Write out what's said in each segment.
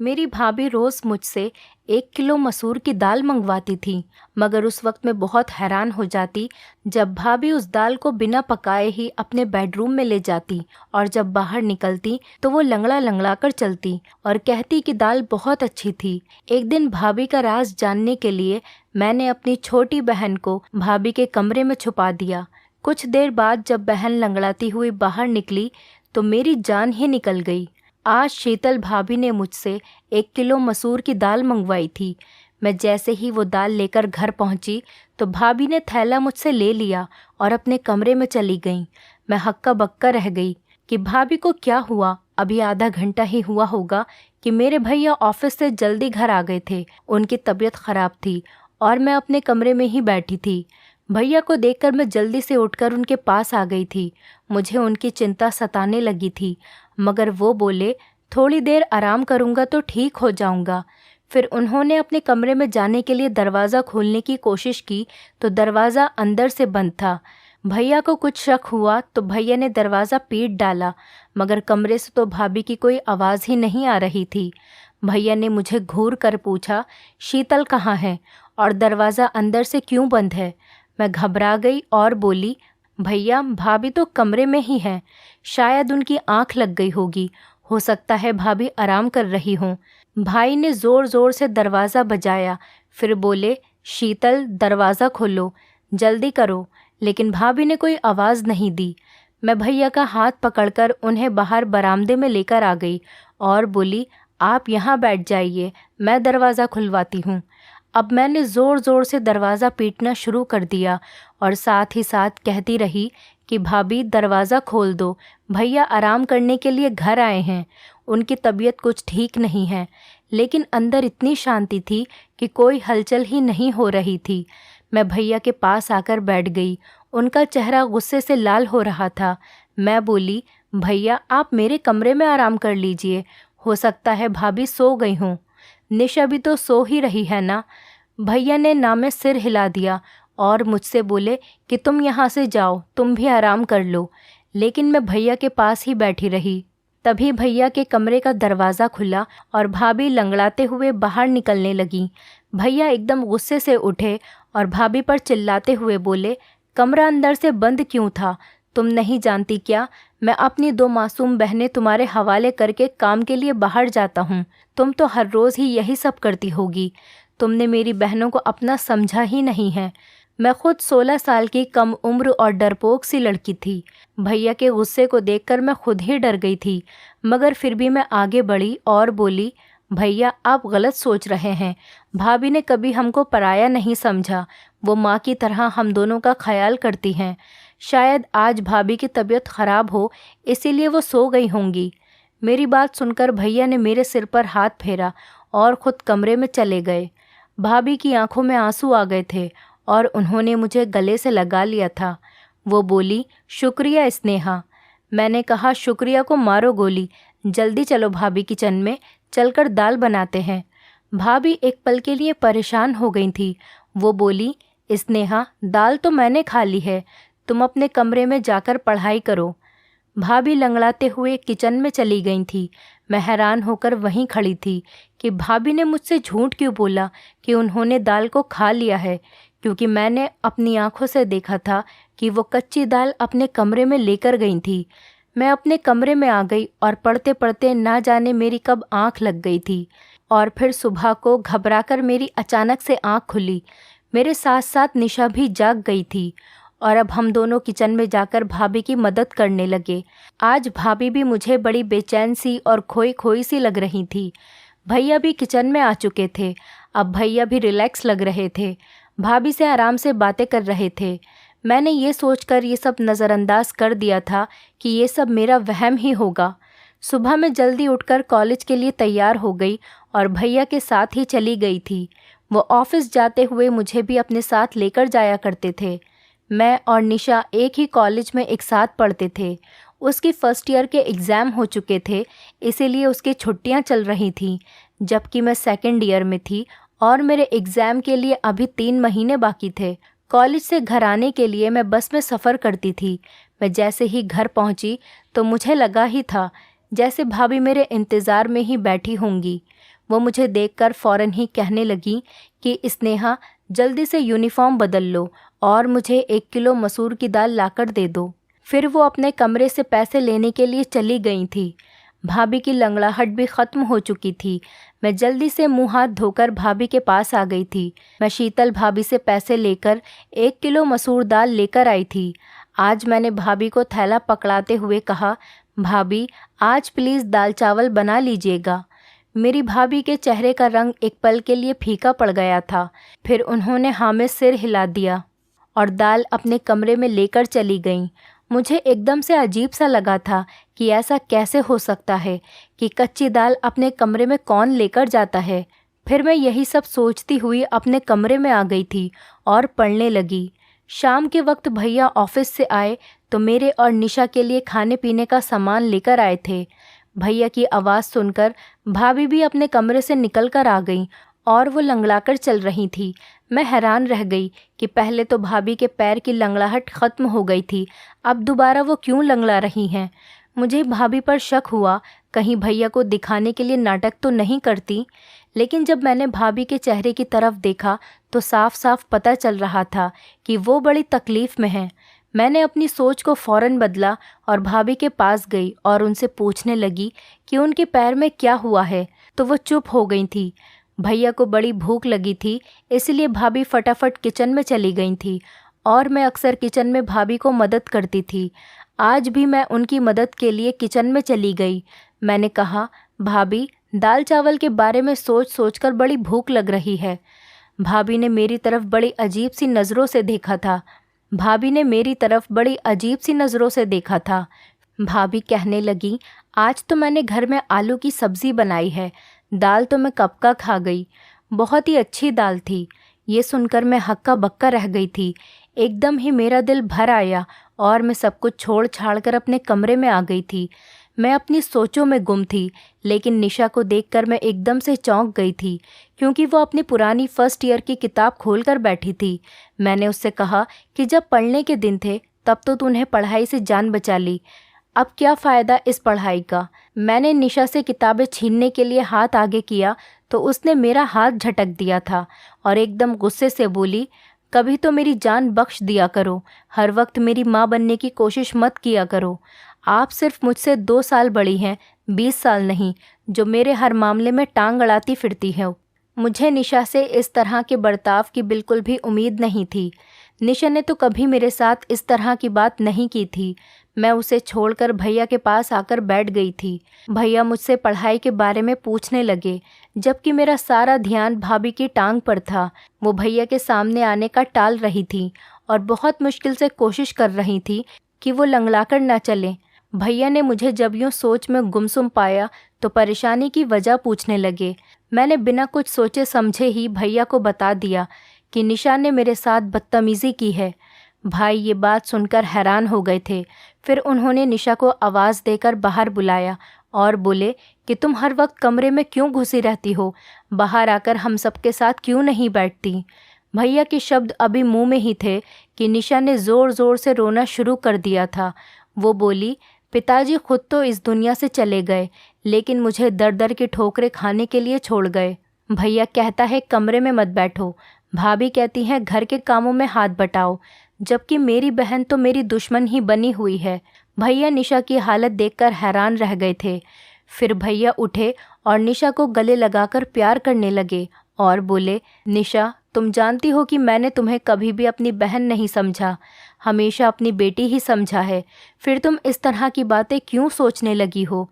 मेरी भाभी रोज़ मुझसे 1 किलो मसूर की दाल मंगवाती थी, मगर उस वक्त मैं बहुत हैरान हो जाती जब भाभी उस दाल को बिना पकाए ही अपने बेडरूम में ले जाती और जब बाहर निकलती तो वो लंगड़ा लंगड़ा कर चलती और कहती कि दाल बहुत अच्छी थी। एक दिन भाभी का राज जानने के लिए मैंने अपनी छोटी बहन को भाभी के कमरे में छुपा दिया। कुछ देर बाद जब बहन लंगड़ाती हुई बाहर निकली तो मेरी जान ही निकल गई। आज शीतल भाभी ने मुझसे 1 किलो मसूर की दाल मंगवाई थी। मैं जैसे ही वो दाल लेकर घर पहुंची तो भाभी ने थैला मुझसे ले लिया और अपने कमरे में चली गईं। मैं हक्का बक्का रह गई कि भाभी को क्या हुआ। अभी आधा घंटा ही हुआ होगा कि मेरे भैया ऑफिस से जल्दी घर आ गए थे। उनकी तबीयत खराब थी और मैं अपने कमरे में ही बैठी थी। भैया को देखकर मैं जल्दी से उठकर उनके पास आ गई थी। मुझे उनकी चिंता सताने लगी थी, मगर वो बोले थोड़ी देर आराम करूँगा तो ठीक हो जाऊँगा। फिर उन्होंने अपने कमरे में जाने के लिए दरवाज़ा खोलने की कोशिश की तो दरवाज़ा अंदर से बंद था। भैया को कुछ शक हुआ तो भैया ने दरवाज़ा पीट डाला, मगर कमरे से तो भाभी की कोई आवाज़ ही नहीं आ रही थी। भैया ने मुझे घूर कर पूछा, शीतल कहाँ है और दरवाज़ा अंदर से क्यों बंद है? मैं घबरा गई और बोली, भैया भाभी तो कमरे में ही हैं, शायद उनकी आंख लग गई होगी, हो सकता है भाभी आराम कर रही हों। भाई ने ज़ोर ज़ोर से दरवाज़ा बजाया, फिर बोले, शीतल दरवाज़ा खोलो, जल्दी करो। लेकिन भाभी ने कोई आवाज़ नहीं दी। मैं भैया का हाथ पकड़कर उन्हें बाहर बरामदे में लेकर आ गई और बोली, आप यहाँ बैठ जाइए, मैं दरवाज़ा खुलवाती हूँ। अब मैंने ज़ोर ज़ोर से दरवाज़ा पीटना शुरू कर दिया और साथ ही साथ कहती रही कि भाभी दरवाज़ा खोल दो, भैया आराम करने के लिए घर आए हैं, उनकी तबीयत कुछ ठीक नहीं है। लेकिन अंदर इतनी शांति थी कि कोई हलचल ही नहीं हो रही थी। मैं भैया के पास आकर बैठ गई। उनका चेहरा गुस्से से लाल हो रहा था। मैं बोली, भैया आप मेरे कमरे में आराम कर लीजिए, हो सकता है भाभी सो गई हों। निशा भी तो सो ही रही है ना। भैया ने ना में सिर हिला दिया और मुझसे बोले कि तुम यहाँ से जाओ, तुम भी आराम कर लो। लेकिन मैं भैया के पास ही बैठी रही। तभी भैया के कमरे का दरवाज़ा खुला और भाभी लंगड़ाते हुए बाहर निकलने लगी। भैया एकदम गुस्से से उठे और भाभी पर चिल्लाते हुए बोले, कमरा अंदर से बंद क्यों था? तुम नहीं जानती क्या? मैं अपनी 2 मासूम बहनें तुम्हारे हवाले करके काम के लिए बाहर जाता हूँ। तुम तो हर रोज़ ही यही सब करती होगी। तुमने मेरी बहनों को अपना समझा ही नहीं है। मैं खुद 16 साल की कम उम्र और डरपोक सी लड़की थी। भैया के गुस्से को देखकर मैं खुद ही डर गई थी, मगर फिर भी मैं आगे बढ़ी और बोली, भैया आप गलत सोच रहे हैं। भाभी ने कभी हमको पराया नहीं समझा, वो माँ की तरह हम दोनों का ख्याल करती हैं। शायद आज भाभी की तबीयत ख़राब हो, इसीलिए वो सो गई होंगी। मेरी बात सुनकर भैया ने मेरे सिर पर हाथ फेरा और ख़ुद कमरे में चले गए। भाभी की आंखों में आंसू आ गए थे और उन्होंने मुझे गले से लगा लिया था। वो बोली, शुक्रिया स्नेहा। मैंने कहा, शुक्रिया को मारो गोली, जल्दी चलो भाभी किचन में, चलकर दाल बनाते हैं। भाभी एक पल के लिए परेशान हो गई थी। वो बोली, स्नेहा दाल तो मैंने खा ली है, तुम अपने कमरे में जाकर पढ़ाई करो। भाभी लंगड़ाते हुए किचन में चली गई थी। मैं हैरान होकर वहीं खड़ी थी कि भाभी ने मुझसे झूठ क्यों बोला कि उन्होंने दाल को खा लिया है, क्योंकि मैंने अपनी आंखों से देखा था कि वो कच्ची दाल अपने कमरे में लेकर गई थी। मैं अपने कमरे में आ गई और पढ़ते पढ़ते ना जाने मेरी कब आंख लग गई थी और फिर सुबह को घबराकर मेरी अचानक से आंख खुली। मेरे साथ साथ निशा भी जाग गई थी और अब हम दोनों किचन में जाकर भाभी की मदद करने लगे। आज भाभी भी मुझे बड़ी बेचैन सी और खोई खोई सी लग रही थी। भैया भी किचन में आ चुके थे। अब भैया भी रिलैक्स लग रहे थे, भाभी से आराम से बातें कर रहे थे। मैंने ये सोचकर ये सब नज़रअंदाज कर दिया था कि ये सब मेरा वहम ही होगा। सुबह मैं जल्दी उठकर कॉलेज के लिए तैयार हो गई और भैया के साथ ही चली गई थी। वो ऑफिस जाते हुए मुझे भी अपने साथ लेकर जाया करते थे। मैं और निशा एक ही कॉलेज में एक साथ पढ़ते थे। उसकी फर्स्ट ईयर के एग्ज़ाम हो चुके थे, इसीलिए उसकी छुट्टियां चल रही थीं, जबकि मैं सेकंड ईयर में थी और मेरे एग्ज़ाम के लिए अभी 3 महीने बाकी थे। कॉलेज से घर आने के लिए मैं बस में सफ़र करती थी। मैं जैसे ही घर पहुंची तो मुझे लगा ही था जैसे भाभी मेरे इंतज़ार में ही बैठी होंगी। वो मुझे देखकर फ़ौरन ही कहने लगी कि स्नेहा, जल्दी से यूनिफ़ॉर्म बदल लो और मुझे 1 किलो मसूर की दाल लाकर दे दो। फिर वो अपने कमरे से पैसे लेने के लिए चली गई थी। भाभी की लंगड़ाहट भी ख़त्म हो चुकी थी। मैं जल्दी से मुंह हाथ धोकर भाभी के पास आ गई थी। मैं शीतल भाभी से पैसे लेकर 1 किलो मसूर दाल लेकर आई थी। आज मैंने भाभी को थैला पकड़ाते हुए कहा, भाभी आज प्लीज़ दाल चावल बना लीजिएगा। मेरी भाभी के चेहरे का रंग एक पल के लिए फीका पड़ गया था। फिर उन्होंने हाँ में सिर हिला दिया और दाल अपने कमरे में लेकर चली गईं। मुझे एकदम से अजीब सा लगा था कि ऐसा कैसे हो सकता है कि कच्ची दाल अपने कमरे में कौन लेकर जाता है। फिर मैं यही सब सोचती हुई अपने कमरे में आ गई थी और पढ़ने लगी। शाम के वक्त भैया ऑफिस से आए तो मेरे और निशा के लिए खाने पीने का सामान लेकर आए थे। भैया की आवाज़ सुनकर भाभी भी अपने कमरे से निकल कर आ गई और वो लंगड़ाकर चल रही थी। मैं हैरान रह गई कि पहले तो भाभी के पैर की लंगड़ाहट ख़त्म हो गई थी, अब दोबारा वो क्यों लंगड़ा रही हैं। मुझे भाभी पर शक हुआ, कहीं भैया को दिखाने के लिए नाटक तो नहीं करती। लेकिन जब मैंने भाभी के चेहरे की तरफ देखा तो साफ साफ पता चल रहा था कि वो बड़ी तकलीफ़ में हैं। मैंने अपनी सोच को फ़ौरन बदला और भाभी के पास गई और उनसे पूछने लगी कि उनके पैर में क्या हुआ है, तो वो चुप हो गई थी। भैया को बड़ी भूख लगी थी, इसलिए भाभी फटाफट किचन में चली गई थी और मैं अक्सर किचन में भाभी को मदद करती थी। आज भी मैं उनकी मदद के लिए किचन में चली गई। मैंने कहा, भाभी दाल चावल के बारे में सोच सोचकर बड़ी भूख लग रही है। भाभी ने मेरी तरफ बड़ी अजीब सी नज़रों से देखा था। भाभी कहने लगी, आज तो मैंने घर में आलू की सब्ज़ी बनाई है, दाल तो मैं कब का खा गई, बहुत ही अच्छी दाल थी। ये सुनकर मैं हक्का बक्का रह गई थी। एकदम ही मेरा दिल भर आया और मैं सब कुछ छोड़ छाड़ कर अपने कमरे में आ गई थी। मैं अपनी सोचों में गुम थी, लेकिन निशा को देखकर मैं एकदम से चौंक गई थी, क्योंकि वो अपनी पुरानी फर्स्ट ईयर की किताब खोलकर बैठी थी। मैंने उससे कहा कि जब पढ़ने के दिन थे तब तो तूने पढ़ाई से जान बचा ली, अब क्या फ़ायदा इस पढ़ाई का। मैंने निशा से किताबें छीनने के लिए हाथ आगे किया तो उसने मेरा हाथ झटक दिया था और एकदम गुस्से से बोली, कभी तो मेरी जान बख्श दिया करो, हर वक्त मेरी माँ बनने की कोशिश मत किया करो। आप सिर्फ मुझसे 2 साल बड़ी हैं, 20 साल नहीं, जो मेरे हर मामले में टांग अड़ाती फिरती है। मुझे निशा से इस तरह के बर्ताव की बिल्कुल भी उम्मीद नहीं थी। निशा ने तो कभी मेरे साथ इस तरह की बात नहीं की थी। मैं उसे छोड़कर भैया के पास आकर बैठ गई थी। भैया मुझसे पढ़ाई के बारे में पूछने लगे, जबकि मेरा सारा ध्यान भाभी की टांग पर था। वो भैया के सामने आने का टाल रही थी और बहुत मुश्किल से कोशिश कर रही थी कि वो लंगड़ाकर न चले। भैया ने मुझे जब यूँ सोच में गुमसुम पाया तो परेशानी की वजह पूछने लगे। मैंने बिना कुछ सोचे समझे ही भैया को बता दिया कि निशा ने मेरे साथ बदतमीज़ी की है। भाई ये बात सुनकर हैरान हो गए थे। फिर उन्होंने निशा को आवाज़ देकर बाहर बुलाया और बोले कि तुम हर वक्त कमरे में क्यों घुसी रहती हो, बाहर आकर हम सबके साथ क्यों नहीं बैठती। भैया के शब्द अभी मुंह में ही थे कि निशा ने ज़ोर ज़ोर से रोना शुरू कर दिया था। वो बोली, पिताजी खुद तो इस दुनिया से चले गए, लेकिन मुझे दर दर की ठोकरें खाने के लिए छोड़ गए। भैया कहता है कमरे में मत बैठो, भाभी कहती हैं घर के कामों में हाथ बटाओ, जबकि मेरी बहन तो मेरी दुश्मन ही बनी हुई है। भैया निशा की हालत देखकर हैरान रह गए थे। फिर भैया उठे और निशा को गले लगाकर प्यार करने लगे और बोले, निशा तुम जानती हो कि मैंने तुम्हें कभी भी अपनी बहन नहीं समझा, हमेशा अपनी बेटी ही समझा है, फिर तुम इस तरह की बातें क्यों सोचने लगी हो।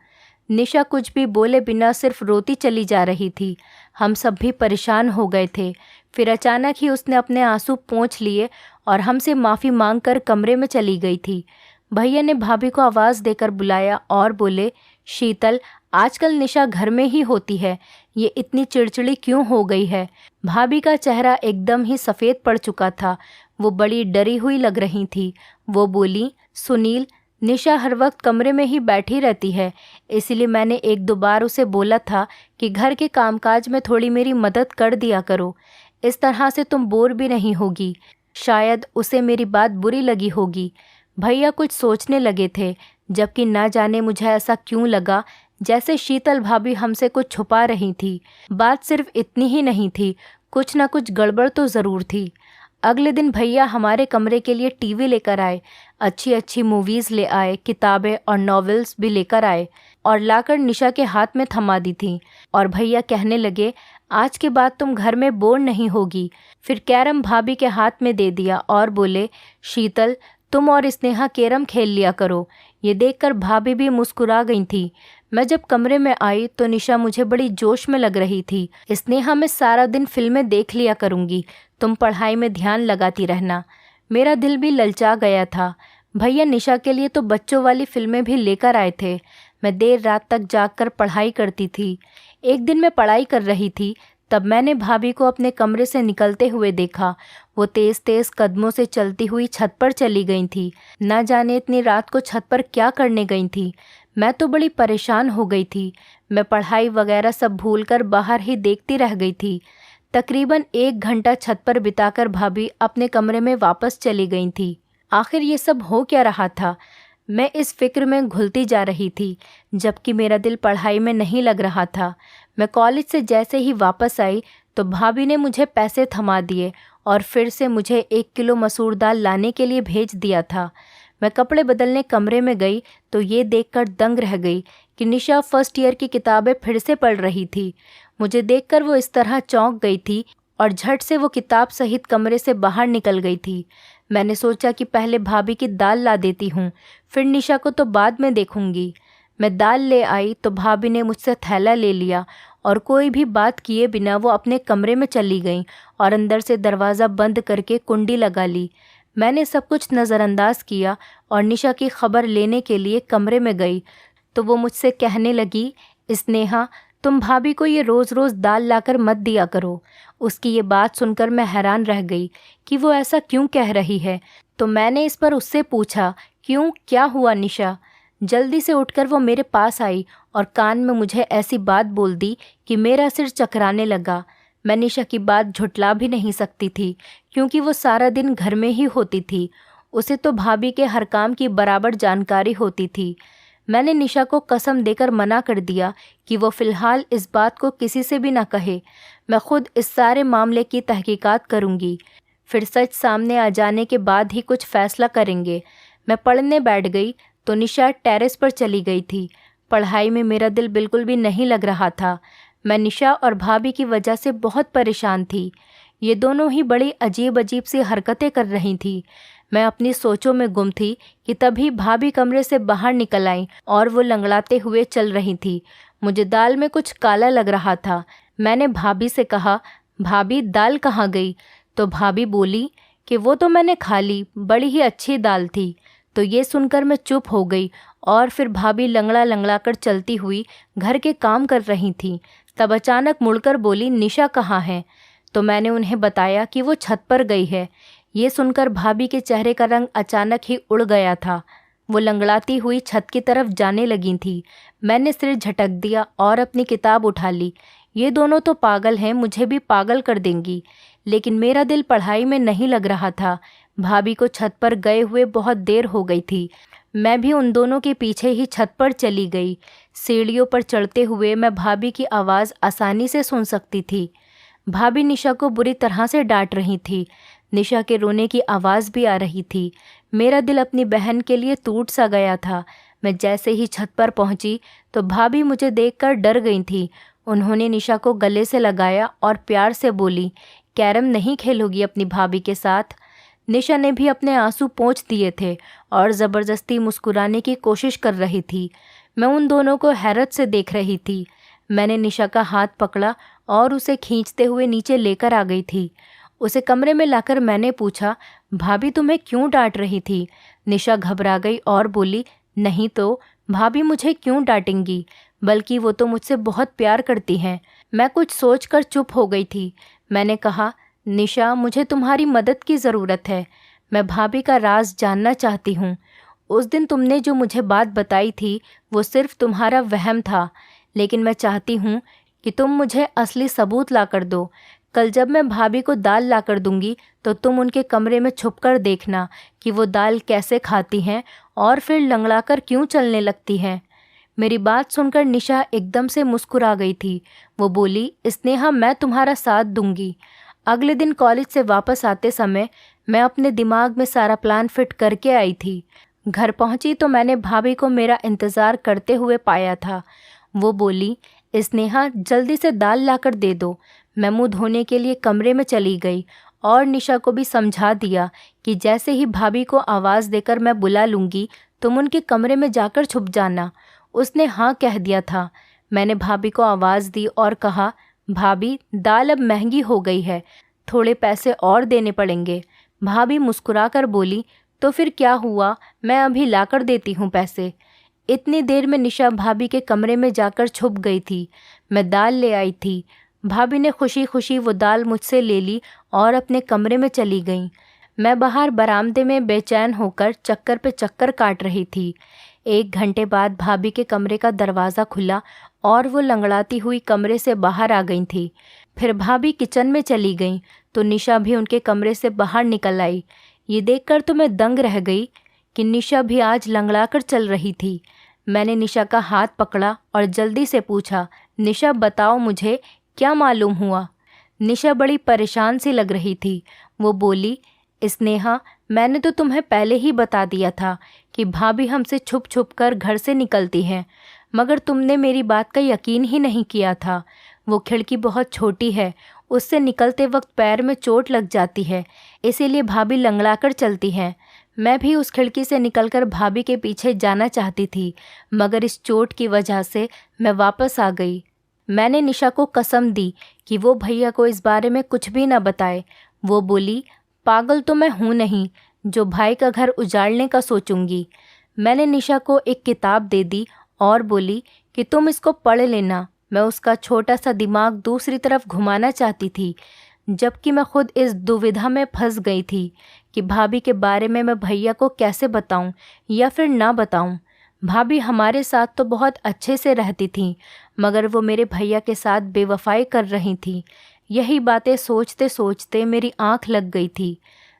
निशा कुछ भी बोले बिना सिर्फ रोती चली जा रही थी। हम सब भी परेशान हो गए थे। फिर अचानक ही उसने अपने आंसू पोंछ लिए और हमसे माफ़ी मांगकर कमरे में चली गई थी। भैया ने भाभी को आवाज़ देकर बुलाया और बोले, शीतल आजकल निशा घर में ही होती है, ये इतनी चिड़चिड़ी क्यों हो गई है। भाभी का चेहरा एकदम ही सफ़ेद पड़ चुका था, वो बड़ी डरी हुई लग रही थी। वो बोली, सुनील निशा हर वक्त कमरे में ही बैठी रहती है, इसलिए मैंने 1-2 बार उसे बोला था कि घर के कामकाज में थोड़ी मेरी मदद कर दिया करो, इस तरह से तुम बोर भी नहीं होगी। शायद उसे मेरी बात बुरी लगी होगी। भैया कुछ सोचने लगे थे। जबकि ना जाने मुझे ऐसा क्यों लगा जैसे शीतल भाभी हमसे कुछ छुपा रही थी। बात सिर्फ इतनी ही नहीं थी, कुछ ना कुछ गड़बड़ तो ज़रूर थी। अगले दिन भैया हमारे कमरे के लिए टीवी लेकर आए, अच्छी अच्छी मूवीज़ ले आए, किताबें और नॉवेल्स भी लेकर आए और लाकर निशा के हाथ में थमा दी थी। और भैया कहने लगे, आज के बाद तुम घर में बोर नहीं होगी। फिर कैरम भाभी के हाथ में दे दिया और बोले, शीतल तुम और स्नेहा कैरम खेल लिया करो। ये देखकर भाभी भी मुस्कुरा गई थी। मैं जब कमरे में आई तो निशा मुझे बड़ी जोश में लग रही थी। स्नेहा, मैं सारा दिन फिल्में देख लिया करूँगी, तुम पढ़ाई में ध्यान लगाती रहना। मेरा दिल भी ललचा गया था। भैया निशा के लिए तो बच्चों वाली फिल्में भी लेकर आए थे। मैं देर रात तक जागकर पढ़ाई करती थी। एक दिन मैं पढ़ाई कर रही थी, तब मैंने भाभी को अपने कमरे से निकलते हुए देखा। वो तेज़ तेज़ कदमों से चलती हुई छत पर चली गई थी। ना जाने इतनी रात को छत पर क्या करने गई थी। मैं तो बड़ी परेशान हो गई थी। मैं पढ़ाई वगैरह सब भूलकर बाहर ही देखती रह गई थी। तकरीबन 1 घंटा छत पर बिताकर भाभी अपने कमरे में वापस चली गई थी। आखिर ये सब हो क्या रहा था? मैं इस फिक्र में घुलती जा रही थी, जबकि मेरा दिल पढ़ाई में नहीं लग रहा था। मैं कॉलेज से जैसे ही वापस आई तो भाभी ने मुझे पैसे थमा दिए और फिर से मुझे 1 किलो मसूर दाल लाने के लिए भेज दिया था। मैं कपड़े बदलने कमरे में गई तो ये देखकर दंग रह गई कि निशा फर्स्ट ईयर की किताबें फिर से पढ़ रही थी। मुझे देखकर वो इस तरह चौंक गई थी और झट से वो किताब सहित कमरे से बाहर निकल गई थी। मैंने सोचा कि पहले भाभी की दाल ला देती हूँ, फिर निशा को तो बाद में देखूंगी। मैं दाल ले आई तो भाभी ने मुझसे थैला ले लिया और कोई भी बात किए बिना वो अपने कमरे में चली गई और अंदर से दरवाज़ा बंद करके कुंडी लगा ली। मैंने सब कुछ नज़रअंदाज किया और निशा की खबर लेने के लिए कमरे में गई तो वो मुझसे कहने लगी, स्नेहा तुम भाभी को ये रोज़ रोज़ दाल लाकर मत दिया करो। उसकी ये बात सुनकर मैं हैरान रह गई कि वो ऐसा क्यों कह रही है। तो मैंने इस पर उससे पूछा, क्यों, क्या हुआ निशा? जल्दी से उठकर वो मेरे पास आई और कान में मुझे ऐसी बात बोल दी कि मेरा सिर चकराने लगा। मैं निशा की बात झुठला भी नहीं सकती थी, क्योंकि वो सारा दिन घर में ही होती थी। उसे तो भाभी के हर काम की बराबर जानकारी होती थी। मैंने निशा को कसम देकर मना कर दिया कि वो फ़िलहाल इस बात को किसी से भी ना कहे। मैं खुद इस सारे मामले की तहकीकात करूँगी, फिर सच सामने आ जाने के बाद ही कुछ फ़ैसला करेंगे। मैं पढ़ने बैठ गई तो निशा टेरेस पर चली गई थी। पढ़ाई में मेरा दिल बिल्कुल भी नहीं लग रहा था। मैं निशा और भाभी की वजह से बहुत परेशान थी। ये दोनों ही बड़ी अजीब अजीब सी हरकतें कर रही थी। मैं अपनी सोचों में गुम थी कि तभी भाभी कमरे से बाहर निकल आई और वो लंगड़ाते हुए चल रही थी। मुझे दाल में कुछ काला लग रहा था। मैंने भाभी से कहा, भाभी दाल कहाँ गई? तो भाभी बोली कि वो तो मैंने खा ली, बड़ी ही अच्छी दाल थी। तो ये सुनकर मैं चुप हो गई और फिर भाभी लंगड़ा लंगड़ा कर चलती हुई घर के काम कर रही थी। तब अचानक मुड़कर बोली, निशा कहाँ है? तो मैंने उन्हें बताया कि वो छत पर गई है। ये सुनकर भाभी के चेहरे का रंग अचानक ही उड़ गया था। वो लंगड़ाती हुई छत की तरफ जाने लगी थी। मैंने सिर झटक दिया और अपनी किताब उठा ली। ये दोनों तो पागल हैं, मुझे भी पागल कर देंगी। लेकिन मेरा दिल पढ़ाई में नहीं लग रहा था। भाभी को छत पर गए हुए बहुत देर हो गई थी। मैं भी उन दोनों के पीछे ही छत पर चली गई। सीढ़ियों पर चढ़ते हुए मैं भाभी की आवाज़ आसानी से सुन सकती थी। भाभी निशा को बुरी तरह से डांट रही थी। निशा के रोने की आवाज़ भी आ रही थी। मेरा दिल अपनी बहन के लिए टूट सा गया था। मैं जैसे ही छत पर पहुंची तो भाभी मुझे देखकर डर गई थी। उन्होंने निशा को गले से लगाया और प्यार से बोली, कैरम नहीं खेलोगी अपनी भाभी के साथ? निशा ने भी अपने आंसू पोंछ दिए थे और ज़बरदस्ती मुस्कुराने की कोशिश कर रही थी। मैं उन दोनों को हैरत से देख रही थी। मैंने निशा का हाथ पकड़ा और उसे खींचते हुए नीचे लेकर आ गई थी। उसे कमरे में लाकर मैंने पूछा, भाभी तुम्हें क्यों डांट रही थी? निशा घबरा गई और बोली, नहीं तो भाभी मुझे क्यों डांटेंगी, बल्कि वो तो मुझसे बहुत प्यार करती हैं। मैं कुछ सोचकर चुप हो गई थी। मैंने कहा, निशा मुझे तुम्हारी मदद की ज़रूरत है। मैं भाभी का राज जानना चाहती हूँ। उस दिन तुमने जो मुझे बात बताई थी वो सिर्फ तुम्हारा वहम था, लेकिन मैं चाहती हूँ कि तुम मुझे असली सबूत ला कर दो। कल जब मैं भाभी को दाल लाकर दूंगी तो तुम उनके कमरे में छुपकर देखना कि वो दाल कैसे खाती हैं और फिर लंगड़ाकर क्यों चलने लगती हैं। मेरी बात सुनकर निशा एकदम से मुस्कुरा गई थी। वो बोली, स्नेहा, मैं तुम्हारा साथ दूंगी। अगले दिन कॉलेज से वापस आते समय मैं अपने दिमाग में सारा प्लान फिट करके आई थी। घर पहुंची तो मैंने भाभी को मेरा इंतज़ार करते हुए पाया था। वो बोली, स्नेहा, जल्दी से दाल लाकर दे दो। मैं मुंह धोने के लिए कमरे में चली गई और निशा को भी समझा दिया कि जैसे ही भाभी को आवाज़ देकर मैं बुला लूँगी तुम उनके कमरे में जाकर छुप जाना। उसने हाँ कह दिया था। मैंने भाभी को आवाज़ दी और कहा, भाभी, दाल अब महंगी हो गई है, थोड़े पैसे और देने पड़ेंगे। भाभी मुस्कुराकर बोली, तो फिर क्या हुआ, मैं अभी लाकर देती हूँ पैसे। इतनी देर में निशा भाभी के कमरे में जाकर छुप गई थी। मैं दाल ले आई थी। भाभी ने खुशी खुशी वो दाल मुझसे ले ली और अपने कमरे में चली गई। मैं बाहर बरामदे में बेचैन होकर चक्कर पे चक्कर काट रही थी। 1 घंटे बाद भाभी के कमरे का दरवाज़ा खुला और वो लंगड़ाती हुई कमरे से बाहर आ गई थी। फिर भाभी किचन में चली गई तो निशा भी उनके कमरे से बाहर निकल आई। ये देखकर तो मैं दंग रह गई कि निशा भी आज लंगड़ाकर चल रही थी। मैंने निशा का हाथ पकड़ा और जल्दी से पूछा, निशा, बताओ मुझे क्या मालूम हुआ। निशा बड़ी परेशान सी लग रही थी। वो बोली, स्नेहा, मैंने तो तुम्हें पहले ही बता दिया था कि भाभी हमसे छुप छुप कर घर से निकलती हैं, मगर तुमने मेरी बात का यकीन ही नहीं किया था। वो खिड़की बहुत छोटी है, उससे निकलते वक्त पैर में चोट लग जाती है, इसीलिए भाभी लंगड़ाकर चलती हैं। मैं भी उस खिड़की से निकलकर भाभी के पीछे जाना चाहती थी, मगर इस चोट की वजह से मैं वापस आ गई। मैंने निशा को कसम दी कि वो भैया को इस बारे में कुछ भी न बताए। वो बोली, पागल तो मैं हूँ नहीं जो भाई का घर उजाड़ने का सोचूंगी। मैंने निशा को एक किताब दे दी और बोली कि तुम इसको पढ़ लेना। मैं उसका छोटा सा दिमाग दूसरी तरफ घुमाना चाहती थी, जबकि मैं खुद इस दुविधा में फंस गई थी कि भाभी के बारे में मैं भैया को कैसे बताऊं या फिर ना बताऊं। भाभी हमारे साथ तो बहुत अच्छे से रहती थी, मगर वो मेरे भैया के साथ बेवफाई कर रही थी। यही बातें सोचते सोचते मेरी आंख लग गई थी।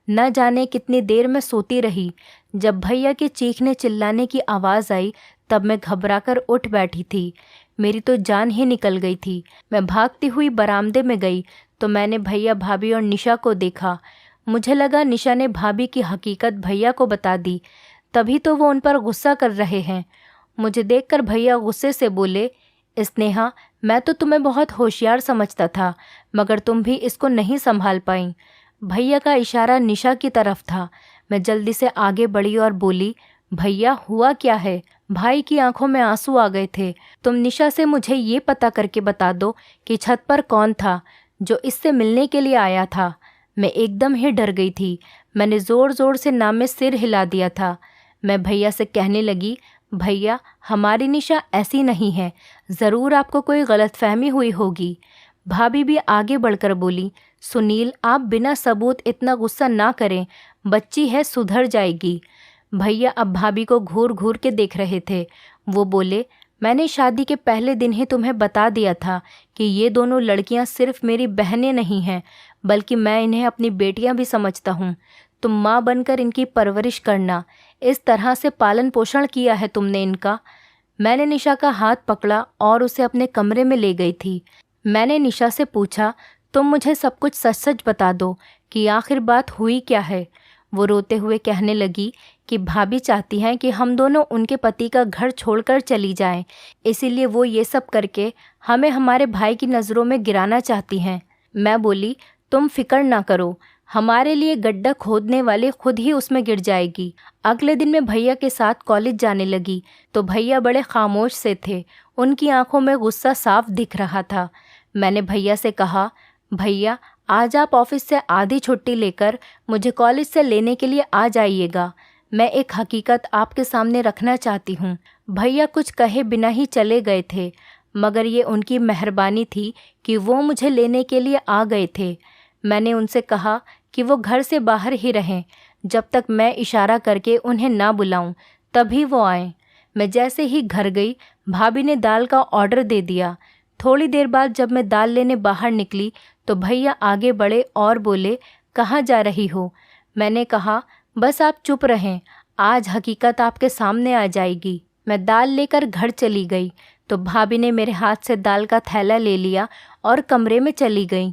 न जाने कितनी देर मैं सोती रही। जब भैया के चीखने चिल्लाने की आवाज़ आई तब मैं घबराकर उठ बैठी थी। मेरी तो जान ही निकल गई थी। मैं भागती हुई बरामदे में गई तो मैंने भैया, भाभी और निशा को देखा। मुझे लगा निशा ने भाभी की हकीकत भैया को बता दी, तभी तो वो उन पर गुस्सा कर रहे हैं। मुझे देखकर भैया गुस्से से बोले, स्नेहा, मैं तो तुम्हें बहुत होशियार समझता था, मगर तुम भी इसको नहीं संभाल पाई। भैया का इशारा निशा की तरफ था। मैं जल्दी से आगे बढ़ी और बोली, भैया, हुआ क्या है। भाई की आंखों में आंसू आ गए थे। तुम निशा से मुझे ये पता करके बता दो कि छत पर कौन था जो इससे मिलने के लिए आया था। मैं एकदम ही डर गई थी। मैंने ज़ोर ज़ोर से नाम में सिर हिला दिया था। मैं भैया से कहने लगी, भैया, हमारी निशा ऐसी नहीं है, ज़रूर आपको कोई गलतफहमी हुई होगी। भाभी भी आगे बढ़कर बोली, सुनील, आप बिना सबूत इतना गुस्सा ना करें, बच्ची है, सुधर जाएगी। भैया अब भाभी को घूर घूर के देख रहे थे। वो बोले, मैंने शादी के पहले दिन ही तुम्हें बता दिया था कि ये दोनों लड़कियां सिर्फ मेरी बहनें नहीं हैं, बल्कि मैं इन्हें अपनी बेटियां भी समझता हूँ। तुम माँ बनकर इनकी परवरिश करना। इस तरह से पालन पोषण किया है तुमने इनका। मैंने निशा का हाथ पकड़ा और उसे अपने कमरे में ले गई थी। मैंने निशा से पूछा, तुम मुझे सब कुछ सच सच बता दो कि आखिर बात हुई क्या है। वो रोते हुए कहने लगी कि भाभी चाहती हैं कि हम दोनों उनके पति का घर छोड़कर चली जाएं, इसीलिए वो ये सब करके हमें हमारे भाई की नज़रों में गिराना चाहती हैं। मैं बोली, तुम फिक्र ना करो, हमारे लिए गड्ढा खोदने वाले खुद ही उसमें गिर जाएगी। अगले दिन मैं भैया के साथ कॉलेज जाने लगी तो भैया बड़े खामोश से थे। उनकी आंखों में गुस्सा साफ दिख रहा था। मैंने भैया से कहा, भैया, आज आप ऑफिस से आधी छुट्टी लेकर मुझे कॉलेज से लेने के लिए आ जाइएगा। मैं एक हकीकत आपके सामने रखना चाहती हूँ। भैया कुछ कहे बिना ही चले गए थे, मगर ये उनकी मेहरबानी थी कि वो मुझे लेने के लिए आ गए थे। मैंने उनसे कहा कि वो घर से बाहर ही रहें जब तक मैं इशारा करके उन्हें ना बुलाऊं, तभी वो आएं। मैं जैसे ही घर गई, भाभी ने दाल का ऑर्डर दे दिया। थोड़ी देर बाद जब मैं दाल लेने बाहर निकली तो भैया आगे बढ़े और बोले, कहाँ जा रही हो? मैंने कहा, बस आप चुप रहें, आज हकीकत आपके सामने आ जाएगी। मैं दाल लेकर घर चली गई तो भाभी ने मेरे हाथ से दाल का थैला ले लिया और कमरे में चली गई।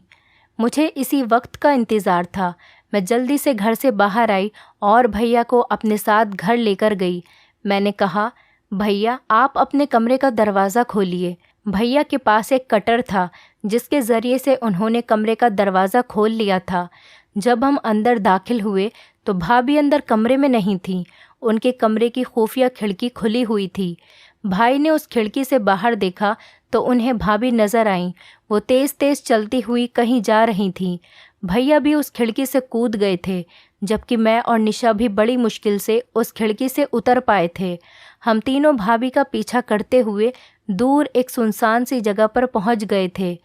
मुझे इसी वक्त का इंतज़ार था। मैं जल्दी से घर से बाहर आई और भैया को अपने साथ घर लेकर गई। मैंने कहा, भैया आप अपने कमरे का दरवाज़ा खोलिए। भैया के पास एक कटर था जिसके ज़रिए से उन्होंने कमरे का दरवाज़ा खोल लिया था। जब हम अंदर दाखिल हुए तो भाभी अंदर कमरे में नहीं थी। उनके कमरे की खुफिया खिड़की खुली हुई थी। भाई ने उस खिड़की से बाहर देखा तो उन्हें भाभी नज़र आईं। वो तेज़ तेज़ चलती हुई कहीं जा रही थीं। भैया भी उस खिड़की से कूद गए थे, जबकि मैं और निशा भी बड़ी मुश्किल से उस खिड़की से उतर पाए थे। हम तीनों भाभी का पीछा करते हुए दूर एक सुनसान सी जगह पर पहुंच गए थे।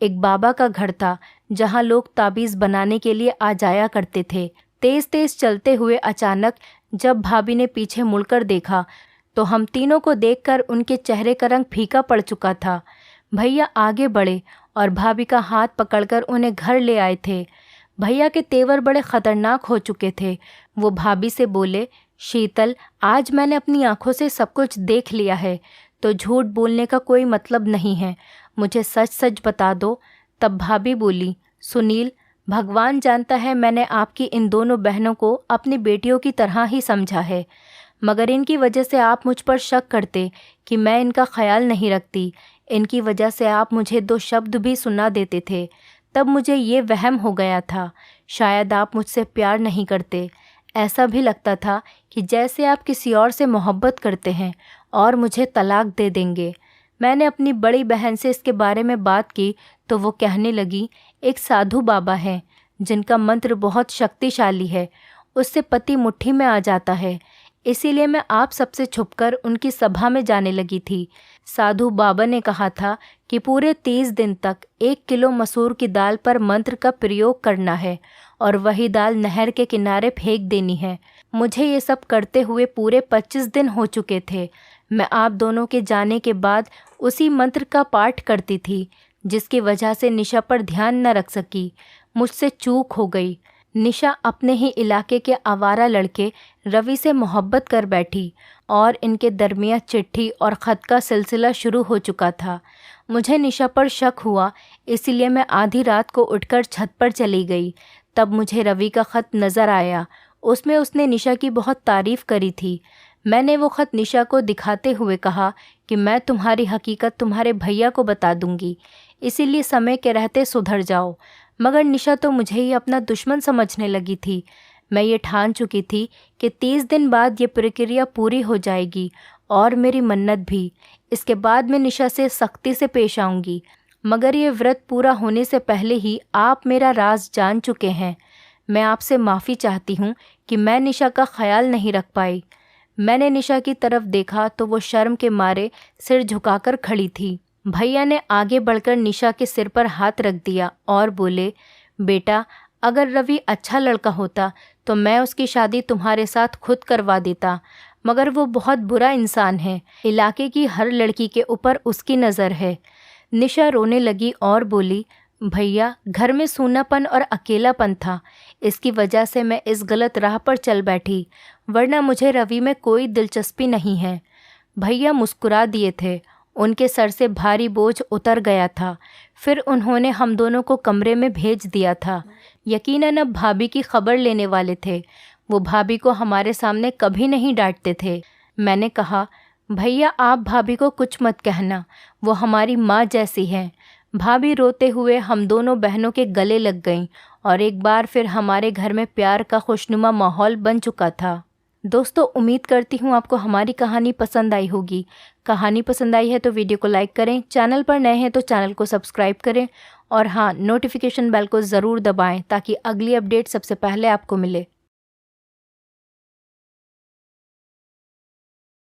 एक बाबा का घर था जहां लोग ताबीज़ बनाने के लिए आ जाया करते थे। तेज़ तेज़ चलते हुए अचानक जब भाभी ने पीछे मुड़कर देखा तो हम तीनों को देखकर उनके चेहरे का रंग फीका पड़ चुका था। भैया आगे बढ़े और भाभी का हाथ पकड़कर उन्हें घर ले आए थे। भैया के तेवर बड़े ख़तरनाक हो चुके थे। वो भाभी से बोले, शीतल, आज मैंने अपनी आंखों से सब कुछ देख लिया है, तो झूठ बोलने का कोई मतलब नहीं है, मुझे सच सच बता दो। तब भाभी बोली, सुनील, भगवान जानता है मैंने आपकी इन दोनों बहनों को अपनी बेटियों की तरह ही समझा है, मगर इनकी वजह से आप मुझ पर शक करते कि मैं इनका ख्याल नहीं रखती। इनकी वजह से आप मुझे 2 शब्द भी सुना देते थे। तब मुझे ये वहम हो गया था, शायद आप मुझसे प्यार नहीं करते। ऐसा भी लगता था कि जैसे आप किसी और से मोहब्बत करते हैं और मुझे तलाक दे देंगे। मैंने अपनी बड़ी बहन से इसके बारे में बात की तो वो कहने लगी, एक साधु बाबा है जिनका मंत्र बहुत शक्तिशाली है, उससे पति मुट्ठी में आ जाता है, इसीलिए मैं आप सबसे छुपकर उनकी सभा में जाने लगी थी। साधु बाबा ने कहा था कि पूरे 30 दिन तक 1 किलो मसूर की दाल पर मंत्र का प्रयोग करना है और वही दाल नहर के किनारे फेंक देनी है। मुझे ये सब करते हुए पूरे 25 दिन हो चुके थे। मैं आप दोनों के जाने के बाद उसी मंत्र का पाठ करती थी, जिसकी वजह से निशा पर ध्यान न रख सकी। मुझसे चूक हो गई। निशा अपने ही इलाके के आवारा लड़के रवि से मोहब्बत कर बैठी और इनके दरमियान चिट्ठी और ख़त का सिलसिला शुरू हो चुका था। मुझे निशा पर शक हुआ, इसीलिए मैं आधी रात को उठकर छत पर चली गई। तब मुझे रवि का ख़त नज़र आया। उसमें उसने निशा की बहुत तारीफ़ करी थी। मैंने वो ख़त निशा को दिखाते हुए कहा कि मैं तुम्हारी हकीकत तुम्हारे भैया को बता दूंगी, इसीलिए समय के रहते सुधर जाओ। मगर निशा तो मुझे ही अपना दुश्मन समझने लगी थी। मैं ये ठान चुकी थी कि 30 दिन बाद ये प्रक्रिया पूरी हो जाएगी और मेरी मन्नत भी। इसके बाद मैं निशा से सख्ती से पेश आऊँगी, मगर ये व्रत पूरा होने से पहले ही आप मेरा राज जान चुके हैं। मैं आपसे माफ़ी चाहती हूँ कि मैं निशा का ख्याल नहीं रख पाई। मैंने निशा की तरफ देखा तो वो शर्म के मारे सिर झुकाकर खड़ी थी। भैया ने आगे बढ़कर निशा के सिर पर हाथ रख दिया और बोले, बेटा, अगर रवि अच्छा लड़का होता तो मैं उसकी शादी तुम्हारे साथ खुद करवा देता, मगर वो बहुत बुरा इंसान है। इलाके की हर लड़की के ऊपर उसकी नज़र है। निशा रोने लगी और बोली, भैया, घर में सूनापन और अकेलापन था, इसकी वजह से मैं इस गलत राह पर चल बैठी, वरना मुझे रवि में कोई दिलचस्पी नहीं है। भैया मुस्कुरा दिए थे। उनके सर से भारी बोझ उतर गया था। फिर उन्होंने हम दोनों को कमरे में भेज दिया था। यकीनन अब भाभी की खबर लेने वाले थे। वो भाभी को हमारे सामने कभी नहीं डांटते थे। मैंने कहा, भैया आप भाभी को कुछ मत कहना, वो हमारी माँ जैसी है। भाभी रोते हुए हम दोनों बहनों के गले लग गईं और एक बार फिर हमारे घर में प्यार का खुशनुमा माहौल बन चुका था। दोस्तों, उम्मीद करती हूँ आपको हमारी कहानी पसंद आई होगी। कहानी पसंद आई है तो वीडियो को लाइक करें, चैनल पर नए हैं तो चैनल को सब्सक्राइब करें और हाँ, नोटिफिकेशन बेल को ज़रूर दबाएं ताकि अगली अपडेट सबसे पहले आपको मिले।